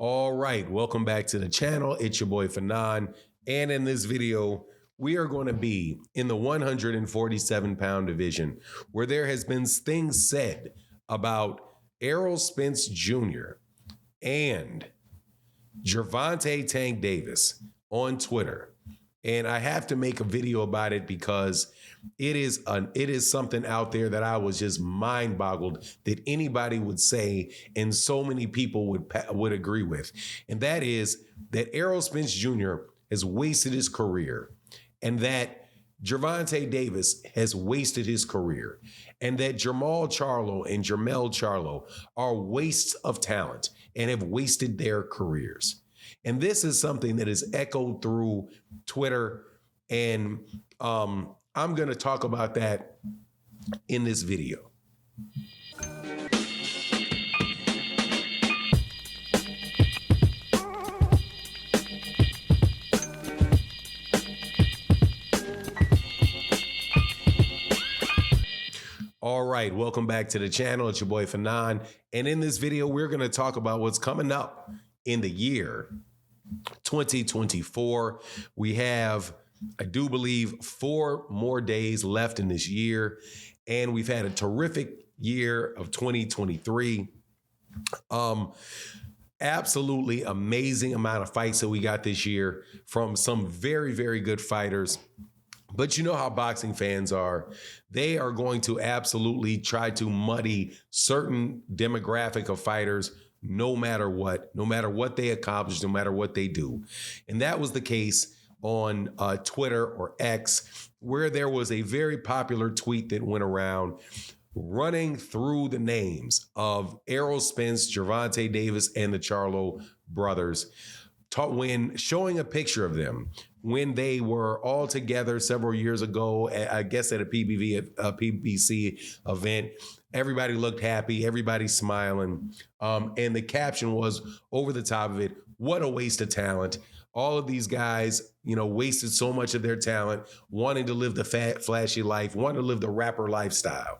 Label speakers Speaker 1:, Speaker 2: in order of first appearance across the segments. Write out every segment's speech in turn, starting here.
Speaker 1: All right, welcome back to the channel. It's your boy Fanon. And in this video, we are going to be in the 147-pound division where there has been things said about Errol Spence Jr. and Gervonta Tank Davis on Twitter. And I have to make a video about it because it is something out there that I was just mind boggled that anybody would say and so many people would agree with. And that is that Errol Spence Jr. has wasted his career and that Gervonta Davis has wasted his career and that Jermall Charlo and Jermell Charlo are wastes of talent and have wasted their careers. And this is something that is echoed through Twitter. And I'm going to talk about that in this video. All right, welcome back to the channel. It's your boy Fanon. And in this video, we're going to talk about what's coming up in the year 2024. We have, I do believe, 4 more days left in this year. And we've had a terrific year of 2023. Absolutely amazing amount of fights that we got this year from some very, very good fighters. But you know how boxing fans are. They are going to absolutely try to muddy certain demographic of fighters no matter what they accomplish, no matter what they do. And that was the case on Twitter or X, where there was a very popular tweet that went around running through the names of Errol Spence, Gervonta Davis, and the Charlo brothers, when showing a picture of them when they were all together several years ago, I guess at a PBC event. Everybody looked happy, everybody smiling. And the caption was over the top of it, what a waste of talent. All of these guys, wasted so much of their talent, wanting to live the flashy life, wanting to live the rapper lifestyle.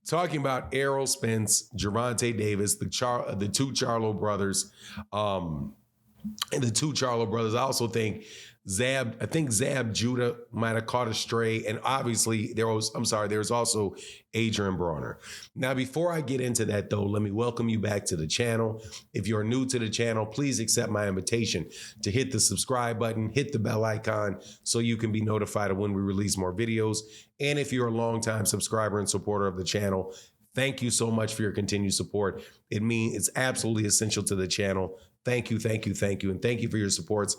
Speaker 1: Talking about Errol Spence, Gervonta Davis, the two Charlo brothers, and the two Charlo brothers. I also think Zab Judah might have caught a stray. And obviously there was also Adrein Brawner. Now, before I get into that though, let me welcome you back to the channel. If you're new to the channel, please accept my invitation to hit the subscribe button, hit the bell icon so you can be notified of when we release more videos. And if you're a longtime subscriber and supporter of the channel, thank you so much for your continued support. It's absolutely essential to the channel. Thank you. And thank you for your supports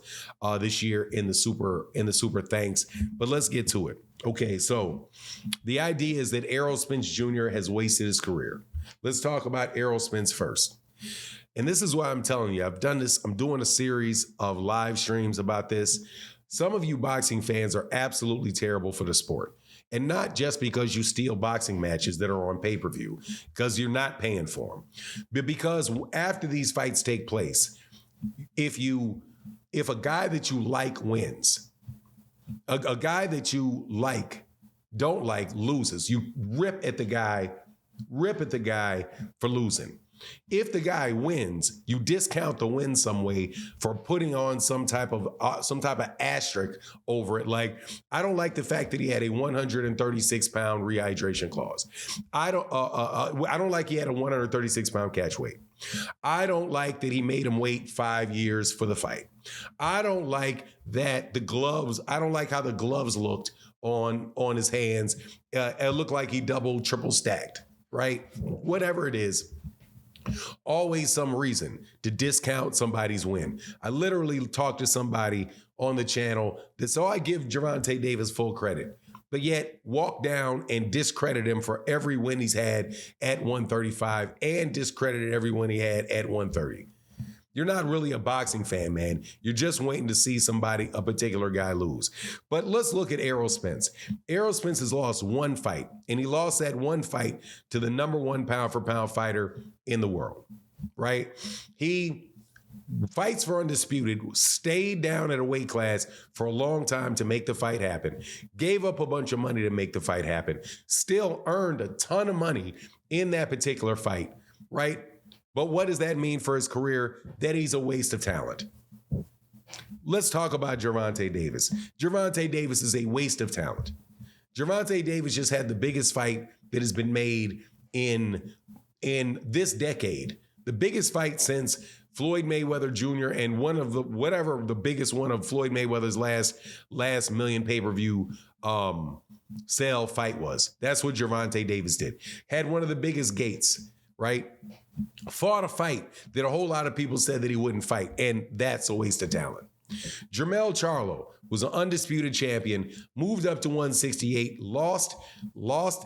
Speaker 1: this year in the super thanks. But let's get to it. Okay, so the idea is that Errol Spence Jr. has wasted his career. Let's talk about Errol Spence first. And this is why I'm telling you, I've done this. I'm doing a series of live streams about this. Some of you boxing fans are absolutely terrible for the sport. And not just because you steal boxing matches that are on pay-per-view, because you're not paying for them, but because after these fights take place, if a guy that you like wins, a guy that you don't like loses, you rip at the guy for losing. If the guy wins, you discount the win some way for putting on some type of asterisk over it. Like, I don't like the fact that he had a 136-pound rehydration clause. I don't like he had a 136-pound catch weight. I don't like that he made him wait 5 years for the fight. I don't like that I don't like how the gloves looked on his hands. It looked like he double, triple stacked, right? Whatever it is. Always some reason to discount somebody's win. I literally talked to somebody on the channel so I give Gervonta Davis full credit, but yet walk down and discredit him for every win he's had at 135 and discredited every win he had at 130. You're not really a boxing fan, man. You're just waiting to see a particular guy lose. But let's look at Errol Spence. Errol Spence has lost one fight, and he lost that one fight to the #1 pound-for-pound fighter in the world, right? He fights for undisputed, stayed down at a weight class for a long time to make the fight happen, gave up a bunch of money to make the fight happen, still earned a ton of money in that particular fight, right? But what does that mean for his career? That he's a waste of talent. Let's talk about Gervonta Davis. Gervonta Davis is a waste of talent. Gervonta Davis just had the biggest fight that has been made in this decade. The biggest fight since Floyd Mayweather Jr. and one of the biggest one of Floyd Mayweather's last million pay-per-view sale fight was. That's what Gervonta Davis did. Had one of the biggest gates, right? Fought a fight that a whole lot of people said that he wouldn't fight, and that's a waste of talent. Jermell Charlo was an undisputed champion, moved up to 168, lost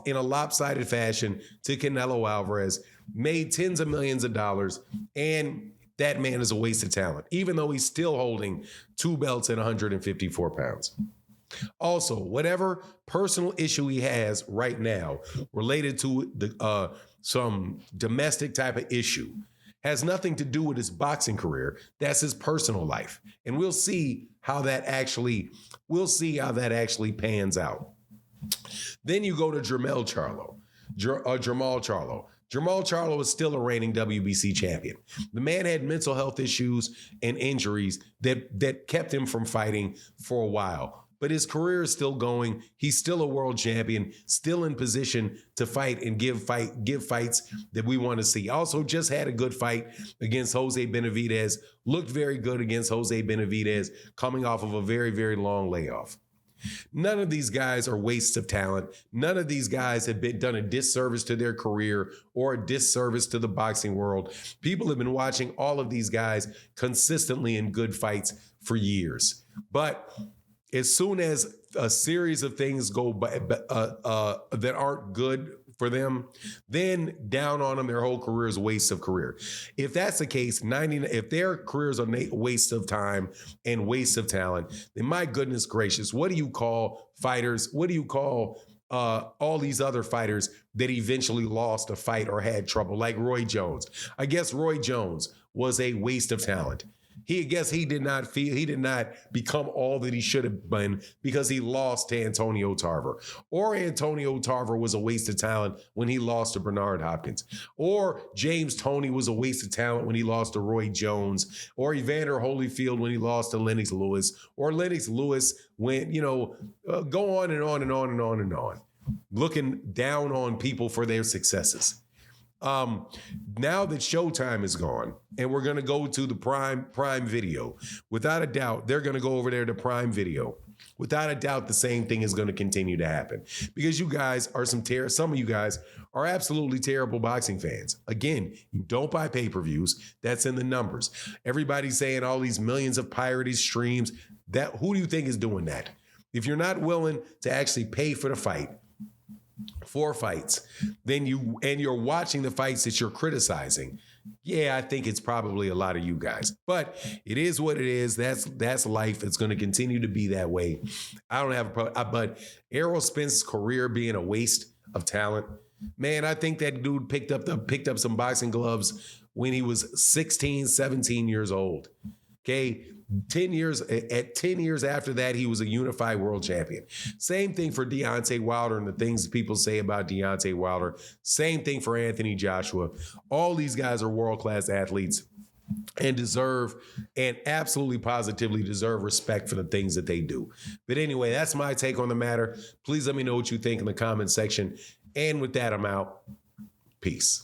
Speaker 1: in a lopsided fashion to Canelo Alvarez, made tens of millions of dollars, and that man is a waste of talent, even though he's still holding 2 belts at 154 pounds. Also, whatever personal issue he has right now related to some domestic type of issue has nothing to do with his boxing career. That's his personal life. And we'll see how that actually pans out. Then you go to Jermell Charlo. Jermall Charlo. Jermall Charlo is still a reigning WBC champion. The man had mental health issues and injuries that kept him from fighting for a while. But his career is still going. He's still a world champion, still in position to fight and give fights that we want to see. Also just had a good fight against Jose Benavidez. Looked very good against Jose Benavidez, coming off of a very, very long layoff. None of these guys are wastes of talent. None of these guys have done a disservice to their career or a disservice to the boxing world. People have been watching all of these guys consistently in good fights for years. But as soon as a series of things go by, that aren't good for them, then down on them, their whole career is a waste of career. If that's the case, if their careers are a waste of time and waste of talent, then my goodness gracious, what do you call fighters? What do you call all these other fighters that eventually lost a fight or had trouble, like Roy Jones? I guess Roy Jones was a waste of talent. He did not become all that he should have been because he lost to Antonio Tarver. Or Antonio Tarver was a waste of talent when he lost to Bernard Hopkins. Or James Toney was a waste of talent when he lost to Roy Jones. Or Evander Holyfield when he lost to Lennox Lewis. Or Lennox Lewis when, go on and on and on and on and on. Looking down on people for their successes. Now that Showtime is gone and we're going to go to the Prime Video, without a doubt, they're going to go over there to Prime Video. Without a doubt, the same thing is going to continue to happen because you guys are some of you guys are absolutely terrible boxing fans. Again, you don't buy pay-per-views. That's in the numbers. Everybody's saying all these millions of pirated streams. Who do you think is doing that? If you're not willing to actually pay for the fight, 4 fights, then you're watching the fights that you're criticizing. Yeah, I think it's probably a lot of you guys, but it is what it is. That's life. It's going to continue to be that way. I don't have a problem, but Errol Spence's career being a waste of talent, man, I think that dude picked up some boxing gloves when he was 16, 17 years old. Okay. 10 years after that, he was a unified world champion. Same thing for Deontay Wilder and the things people say about Deontay Wilder. Same thing for Anthony Joshua. All these guys are world-class athletes and absolutely positively deserve respect for the things that they do. But anyway, that's my take on the matter. Please let me know what you think in the comment section. And with that, I'm out. Peace.